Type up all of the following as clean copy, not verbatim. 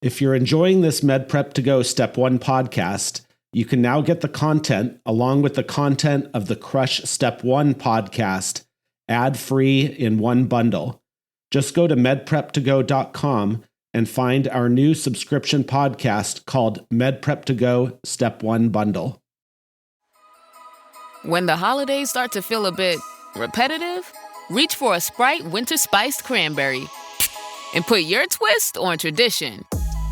If you're enjoying this Med Prep to Go Step 1 podcast, you can now get the content along with the content of the Crush Step 1 podcast ad-free in one bundle. Just go to medprep2go.com and find our new subscription podcast called Med Prep to Go Step 1 Bundle. When the holidays start to feel a bit repetitive, reach for a Sprite Winter Spiced Cranberry and put your twist on tradition.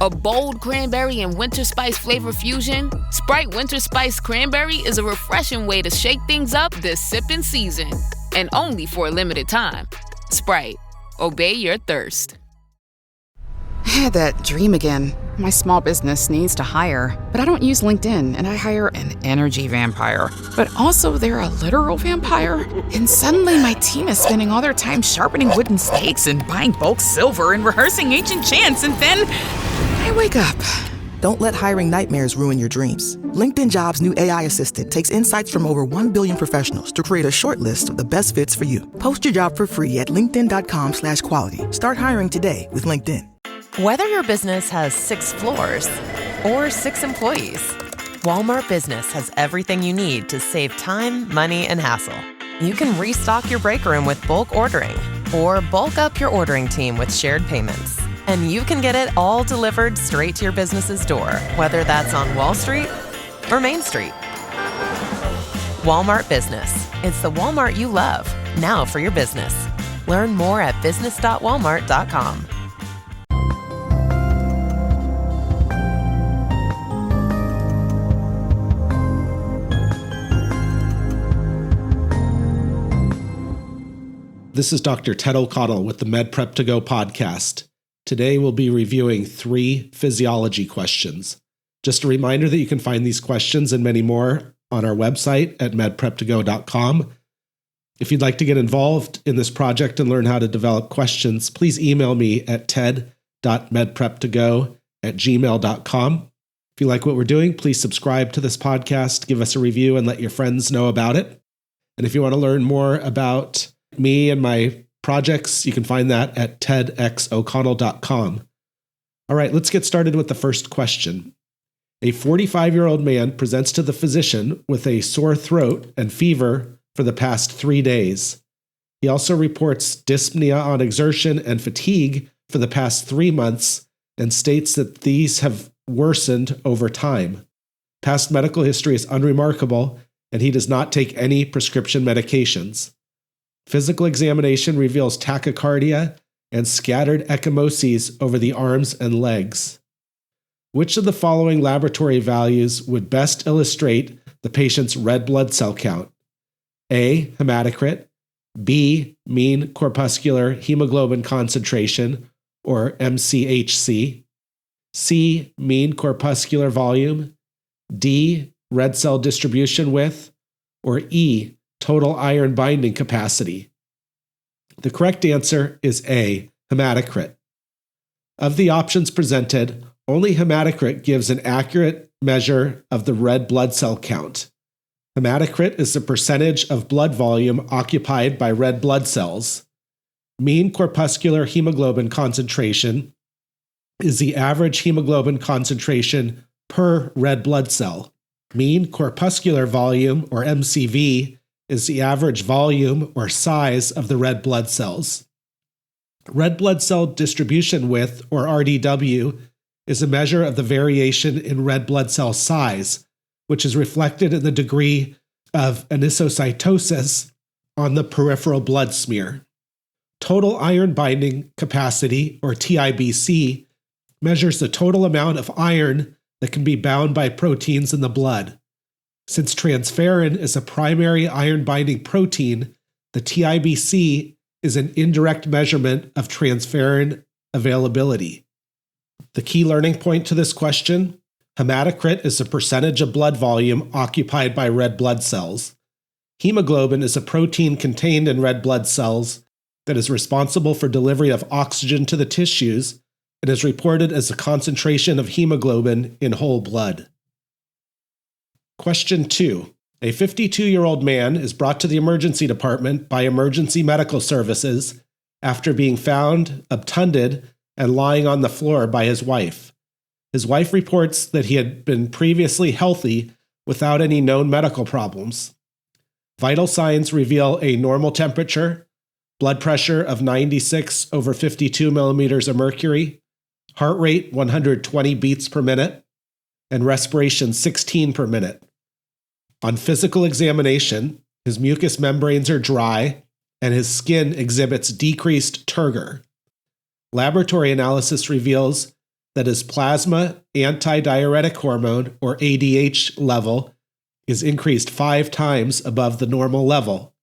A bold cranberry and winter spice flavor fusion, Sprite Winter Spiced Cranberry is a refreshing way to shake things up this sipping season. And only for a limited time. Sprite. Obey your thirst. I had that dream again. My small business needs to hire, but I don't use LinkedIn, and I hire an energy vampire. But also they're a literal vampire. And suddenly my team is spending all their time sharpening wooden stakes and buying bulk silver and rehearsing ancient chants, and then I wake up. Don't let hiring nightmares ruin your dreams. LinkedIn Jobs' new AI assistant takes insights from over 1 billion professionals to create a short list of the best fits for you. Post your job for free at linkedin.com/quality. Start hiring today with LinkedIn. Whether your business has 6 floors or 6 employees, Walmart Business has everything you need to save time, money, and hassle. You can restock your break room with bulk ordering or bulk up your ordering team with shared payments. And you can get it all delivered straight to your business's door, whether that's on Wall Street or Main Street. Walmart Business. It's the Walmart you love, now for your business. Learn more at business.walmart.com. This is Dr. Ted O'Connell with the Med Prep to Go podcast. Today we'll be reviewing 3 physiology questions. Just a reminder that you can find these questions and many more on our website at medprep2go.com. If you'd like to get involved in this project and learn how to develop questions, please email me at ted.medprep2go@gmail.com. If you like what we're doing, please subscribe to this podcast, give us a review, and let your friends know about it. And if you want to learn more about me and my projects, you can find that at tedxoconnell.com. All right, let's get started with the first question. A 45-year-old man presents to the physician with a sore throat and fever for the past 3 days. He also reports dyspnea on exertion and fatigue for the past 3 months and states that these have worsened over time. Past medical history is unremarkable, and he does not take any prescription medications. Physical examination reveals tachycardia and scattered ecchymoses over the arms and legs. Which of the following laboratory values would best illustrate the patient's red blood cell count? A. Hematocrit. B. Mean corpuscular hemoglobin concentration, or MCHC. C. Mean corpuscular volume. D. Red cell distribution width. Or E. Total iron binding capacity. The correct answer is A. Hematocrit. Of the options presented, only hematocrit gives an accurate measure of the red blood cell count. Hematocrit is the percentage of blood volume occupied by red blood cells. Mean corpuscular hemoglobin concentration is the average hemoglobin concentration per red blood cell. Mean corpuscular volume, or MCV, is the average volume or size of the red blood cells. Red blood cell distribution width, or RDW, is a measure of the variation in red blood cell size, which is reflected in the degree of anisocytosis on the peripheral blood smear. Total iron binding capacity, or TIBC, measures the total amount of iron that can be bound by proteins in the blood. Since transferrin is a primary iron-binding protein, the TIBC is an indirect measurement of transferrin availability. The key learning point to this question: hematocrit is the percentage of blood volume occupied by red blood cells. Hemoglobin is a protein contained in red blood cells that is responsible for delivery of oxygen to the tissues and is reported as the concentration of hemoglobin in whole blood. Question 2. A 52-year-old man is brought to the emergency department by emergency medical services after being found obtunded and lying on the floor by his wife. His wife reports that he had been previously healthy without any known medical problems. Vital signs reveal a normal temperature, blood pressure of 96 over 52 millimeters of mercury, heart rate 120 beats per minute, and respiration 16 per minute. On physical examination, his mucous membranes are dry and his skin exhibits decreased turgor. Laboratory analysis reveals that his plasma antidiuretic hormone, or ADH, level is increased 5 times above the normal level.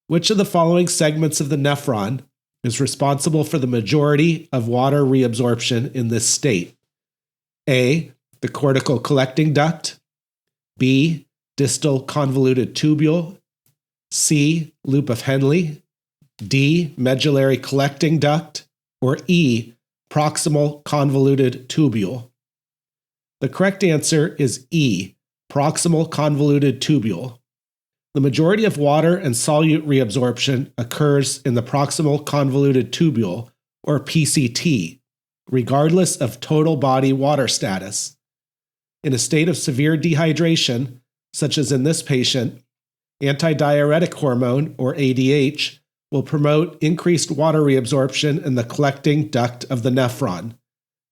Which of the following segments of the nephron is responsible for the majority of water reabsorption in this state? A, the cortical collecting duct. B, distal convoluted tubule. C, loop of Henle. D, medullary collecting duct. Or E, proximal convoluted tubule. The correct answer is E, proximal convoluted tubule. The majority of water and solute reabsorption occurs in the proximal convoluted tubule, or PCT, regardless of total body water status. In a state of severe dehydration, such as in this patient, antidiuretic hormone, or ADH, will promote increased water reabsorption in the collecting duct of the nephron.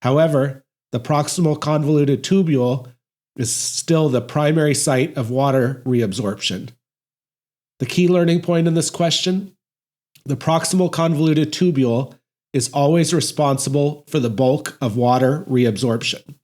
However, the proximal convoluted tubule is still the primary site of water reabsorption. The key learning point in this question: the proximal convoluted tubule is always responsible for the bulk of water reabsorption.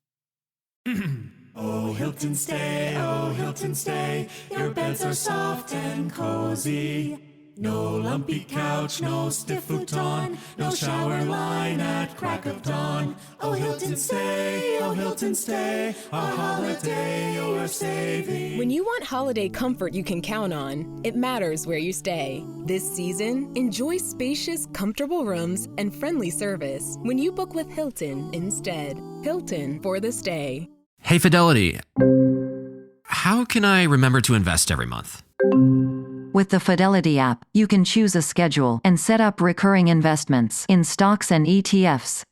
Oh, Hilton stay, your beds are soft and cozy. No lumpy couch, no stiff futon, no shower line at crack of dawn. Oh, Hilton stay, a holiday you're saving. When you want holiday comfort you can count on, it matters where you stay. This season, enjoy spacious, comfortable rooms and friendly service when you book with Hilton instead. Hilton for the stay. Hey, Fidelity. How can I remember to invest every month? With the Fidelity app, you can choose a schedule and set up recurring investments in stocks and ETFs.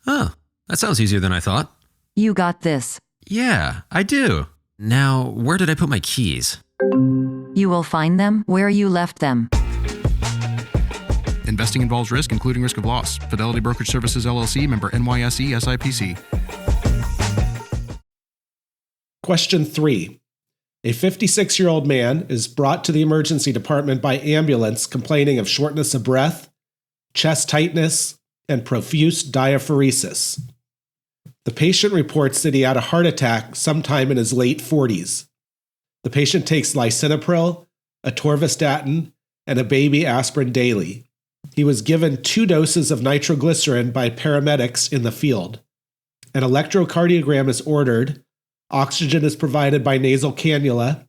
Oh, that sounds easier than I thought. You got this. Yeah, I do. Now, where did I put my keys? You will find them where you left them. Investing involves risk, including risk of loss. Fidelity Brokerage Services, LLC, member NYSE, SIPC. Question 3. A 56-year-old man is brought to the emergency department by ambulance complaining of shortness of breath, chest tightness, and profuse diaphoresis. The patient reports that he had a heart attack sometime in his late 40s. The patient takes lisinopril, atorvastatin, and a baby aspirin daily. He was given 2 doses of nitroglycerin by paramedics in the field. An electrocardiogram is ordered. Oxygen is provided by nasal cannula,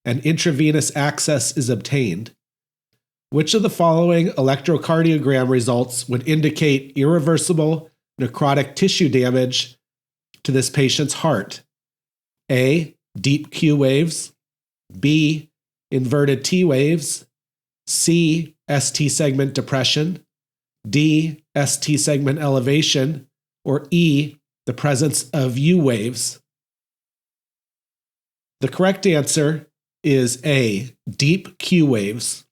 and intravenous access is obtained. Which of the following electrocardiogram results would indicate irreversible necrotic tissue damage to this patient's heart? A, deep Q waves. B, inverted T waves. C, ST segment depression. D, ST segment elevation. Or E, the presence of U waves. The correct answer is A, deep Q waves.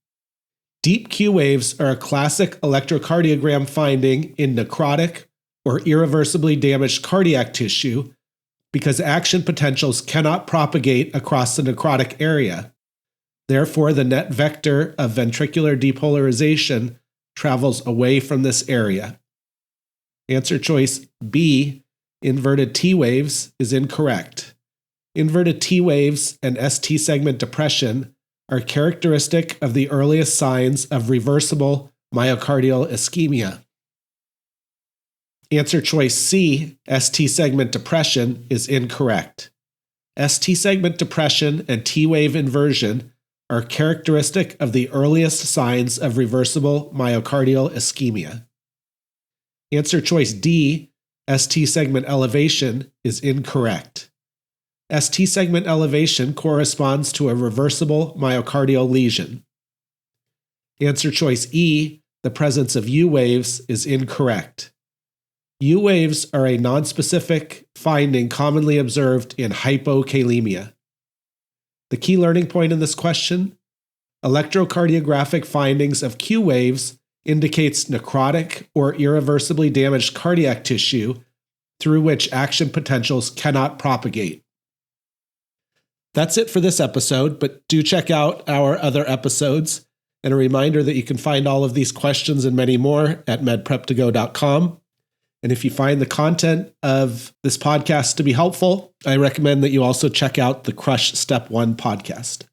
Deep Q waves are a classic electrocardiogram finding in necrotic or irreversibly damaged cardiac tissue because action potentials cannot propagate across the necrotic area. Therefore, the net vector of ventricular depolarization travels away from this area. Answer choice B, inverted T waves, is incorrect. Inverted T waves and ST segment depression are characteristic of the earliest signs of reversible myocardial ischemia. Answer choice C, ST segment depression, is incorrect. ST segment depression and T wave inversion are characteristic of the earliest signs of reversible myocardial ischemia. Answer choice D, ST segment elevation, is incorrect. ST segment elevation corresponds to a reversible myocardial lesion. Answer choice E, the presence of U waves, is incorrect. U waves are a nonspecific finding commonly observed in hypokalemia. The key learning point in this question: electrocardiographic findings of Q waves indicates necrotic or irreversibly damaged cardiac tissue through which action potentials cannot propagate. That's it for this episode, but do check out our other episodes. And a reminder that you can find all of these questions and many more at medprep2go.com. And if you find the content of this podcast to be helpful, I recommend that you also check out the Crush Step 1 podcast.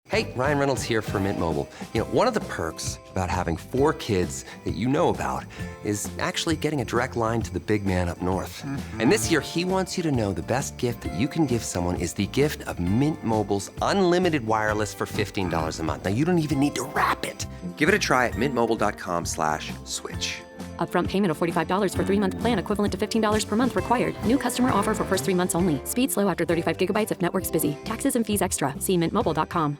Hey, Ryan Reynolds here for Mint Mobile. You know, one of the perks about having 4 kids that you know about is actually getting a direct line to the big man up north. Mm-hmm. And this year, he wants you to know the best gift that you can give someone is the gift of Mint Mobile's unlimited wireless for $15 a month. Now, you don't even need to wrap it. Give it a try at mintmobile.com/switch. Upfront payment of $45 for 3-month plan equivalent to $15 per month required. New customer offer for first 3 months only. Speed slow after 35 gigabytes if network's busy. Taxes and fees extra. See mintmobile.com.